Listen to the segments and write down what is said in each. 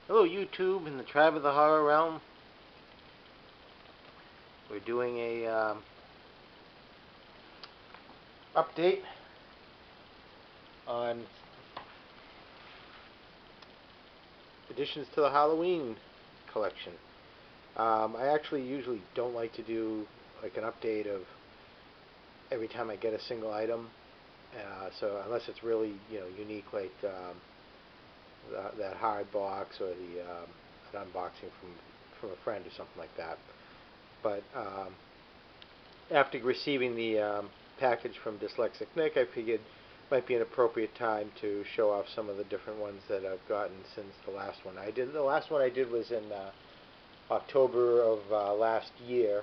Hello YouTube in the Tribe of the Horror Realm. We're doing a update on additions to the Halloween collection. I actually usually don't like to do like an update of every time I get a single item. So unless it's really unique, like that hard box or an unboxing from a friend or something like that. But after receiving the package from Dyslexic Nick, I figured it might be an appropriate time to show off some of the different ones that I've gotten since the last one I did. The last one I did was in October of last year,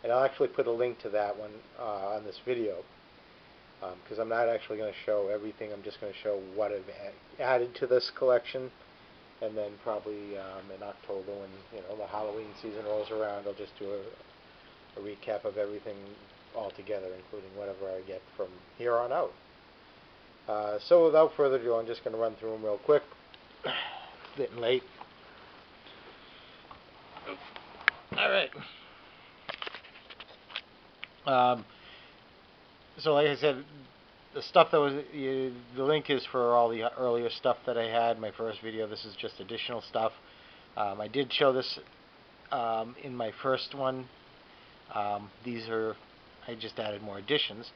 and I'll actually put a link to that one on this video, because I'm not actually going to show everything. I'm just going to show what I've added to this collection. And then probably in October, when the Halloween season rolls around, I'll just do a recap of everything all together, including whatever I get from here on out. So without further ado, I'm just going to run through them real quick. It's getting late. All right. So like I said, the stuff that was the link is for all the earlier stuff that I had. My first video. This is just additional stuff. I did show this in my first one. These are, I just added more additions.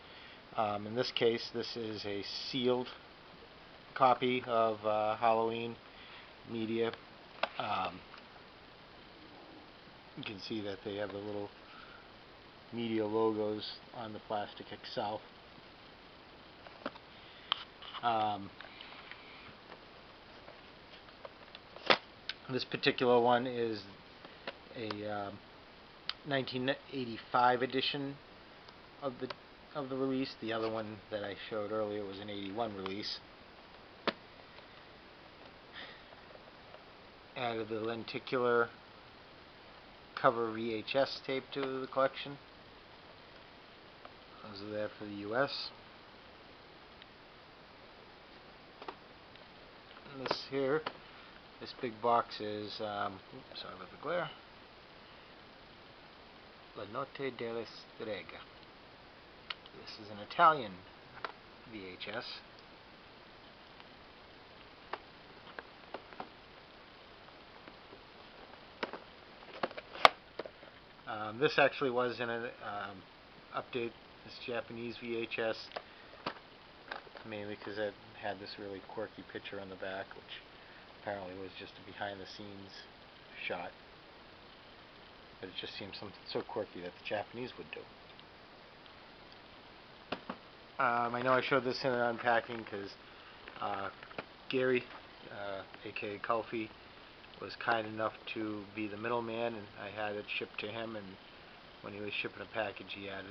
In this case, this is a sealed copy of Halloween media. You can see that they have the little media logos on the plastic itself. This particular one is a 1985 edition of the release. The other one that I showed earlier was an 81 release. Added the lenticular cover VHS tape to the collection. Those are there for the US. And this here, this big box is, sorry about the glare, La Notte della Strega. This is an Italian VHS. This actually was in an update, this Japanese VHS, mainly because it had this really quirky picture on the back, which apparently was just a behind-the-scenes shot. But it just seemed something so quirky that the Japanese would do. I know I showed this in an unpacking because Gary, aka Kulfi, was kind enough to be the middleman, and I had it shipped to him, and when he was shipping a package, he added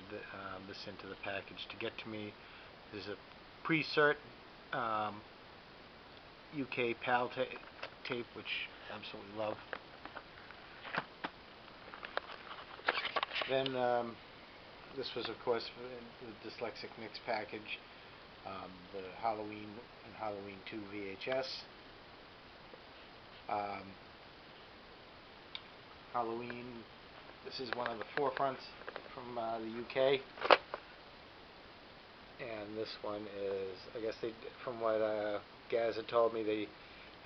this into the package to get to me. This is a pre-cert UK PAL tape, which I absolutely love. Then this was, of course, the Dyslexic Mix package, the Halloween and Halloween 2 VHS. Halloween, this is one of the forefronts from the UK. And this one is, I guess from what Gaz had told me, they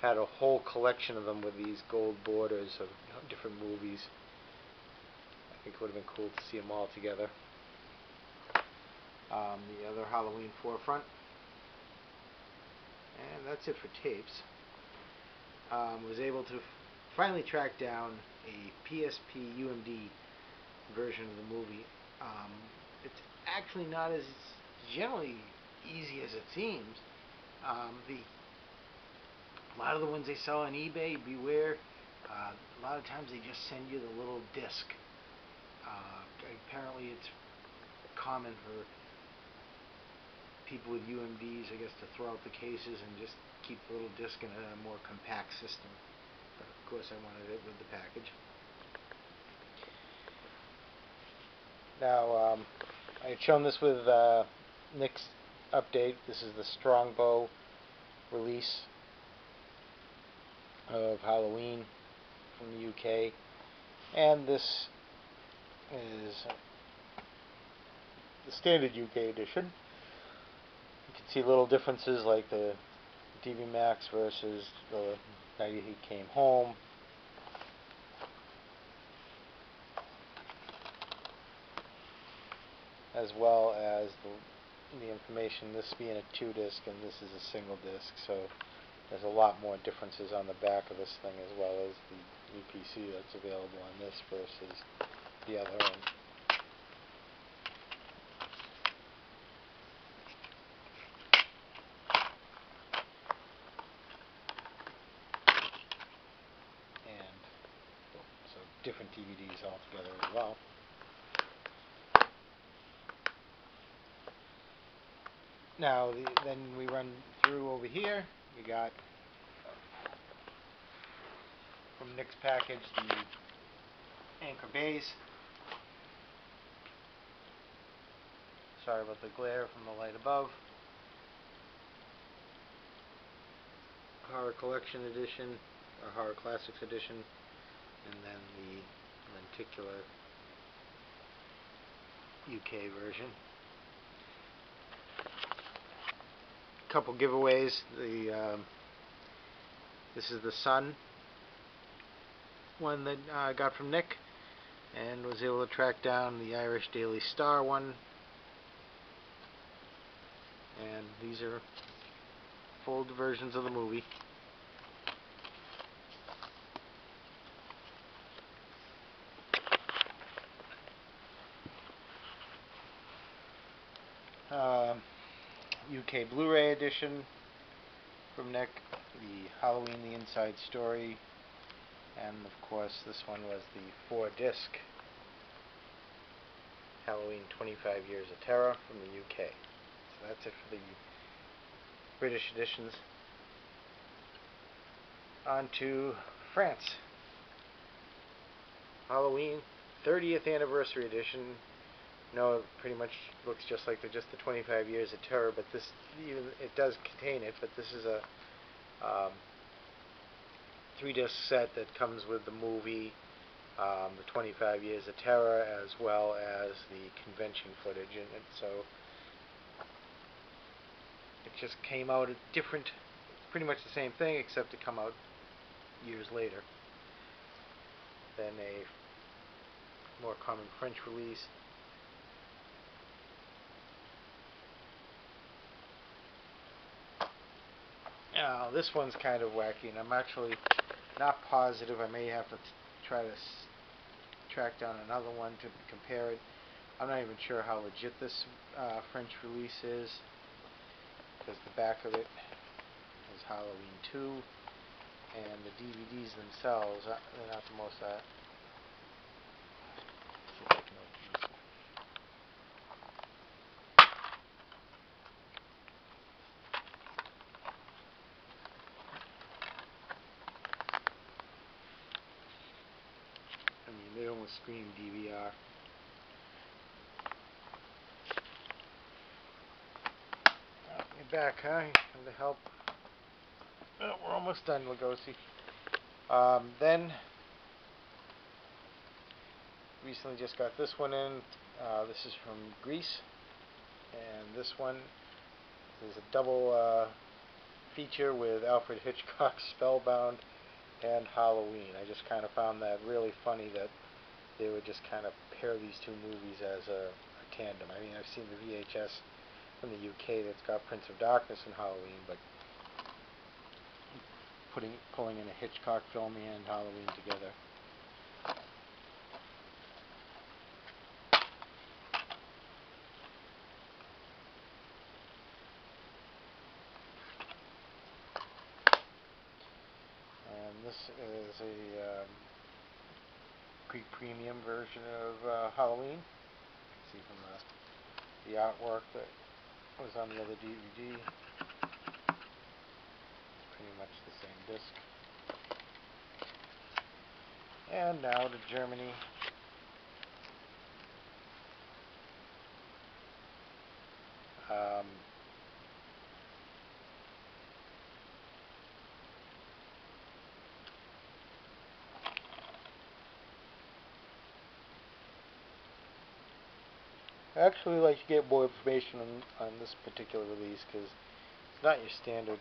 had a whole collection of them with these gold borders of different movies. I think it would have been cool to see them all together. The other Halloween forefront. And that's it for tapes. Was able to finally track down a PSP UMD version of the movie. It's actually not as generally easy as it seems. A lot of the ones they sell on eBay, beware. A lot of times they just send you the little disc. Apparently it's common for people with UMDs, I guess, to throw out the cases and just keep the little disc in a more compact system. But of course I wanted it with the package. Now, I had shown this with Nick's update. This is the Strongbow release. of Halloween from the UK, and this is the standard UK edition. You can see little differences like the DB Max versus the Night He Came Home. As well as the information, this being a 2-disc and this is a single disc, so there's a lot more differences on the back of this thing, as well as the UPC that's available on this versus the other one. And so different DVDs altogether as well. Now, then we run through over here. We got from Nick's package the anchor bays. Sorry about the glare from the light above. Horror Collection Edition, or Horror Classics Edition, and then the lenticular UK version. Couple giveaways. This is the Sun one that I got from Nick, and was able to track down the Irish Daily Star one. And these are full versions of the movie. UK Blu-ray edition from Nick, the Halloween The Inside Story, and of course this one was the 4-disc Halloween 25 Years of Terror from the UK. So that's it for the British editions. On to France. Halloween 30th Anniversary Edition. No, it pretty much looks just like just the 25 Years of Terror, but this, even it does contain it, but this is a 3-disc set that comes with the movie, the 25 Years of Terror, as well as the convention footage in it. So it just came out a different, pretty much the same thing, except to come out years later than a more common French release. Now, this one's kind of wacky, and I'm actually not positive. I may have to try to track down another one to compare it. I'm not even sure how legit this French release is, because the back of it is Halloween 2, and the DVDs themselves, they're not the most... see if I can open this one. I mean, they almost scream DVR. You're back, huh? Come to help. Oh, we're almost done, Lugosi. Then, recently just got this one in. This is from Greece. And this one is a double feature with Alfred Hitchcock's Spellbound and Halloween. I just kind of found that really funny that they would just kind of pair these two movies as a tandem. I mean, I've seen the VHS from the UK that's got Prince of Darkness and Halloween, but pulling in a Hitchcock film and Halloween together. And this is a premium version of Halloween. You can see from the artwork that was on the other DVD. Pretty much the same disc. And now to Germany. I actually like to get more information on this particular release because it's not your standard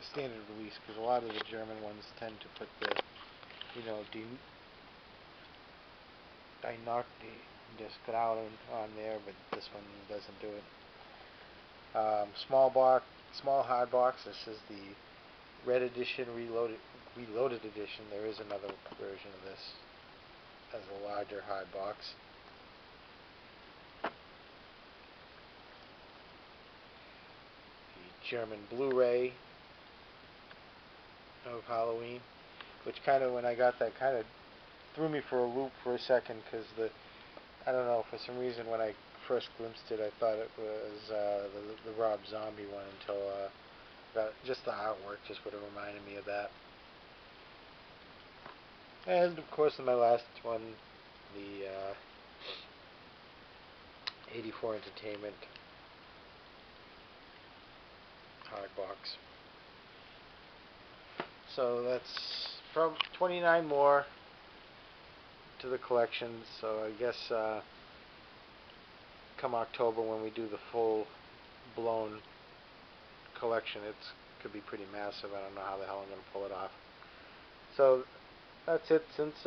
release, because a lot of the German ones tend to put the, you know, Desgrauen on there, but this one doesn't do it. Small hard box. This is the Red Edition, Reloaded Edition. There is another version of this as a larger hard box. The German Blu-ray of Halloween, which kind of, when I got that, kind of threw me for a loop for a second, because I don't know, for some reason when I first glimpsed it, I thought it was the Rob Zombie one, until just the artwork just would have reminded me of that. And of course, in my last one, the 84 Entertainment hard box. So that's from 29 more to the collection. So I guess come October, when we do the full blown collection, it could be pretty massive. I don't know how the hell I'm going to pull it off. So that's it. Since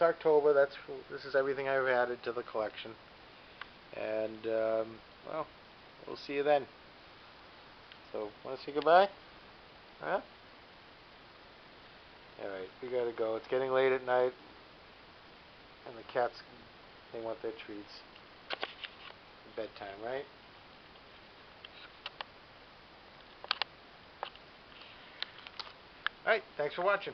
October, this is everything I've added to the collection. And well, we'll see you then. So, want to say goodbye? Huh? Alright, we gotta go. It's getting late at night, and the cats, they want their treats. Bedtime, right? Alright, thanks for watching.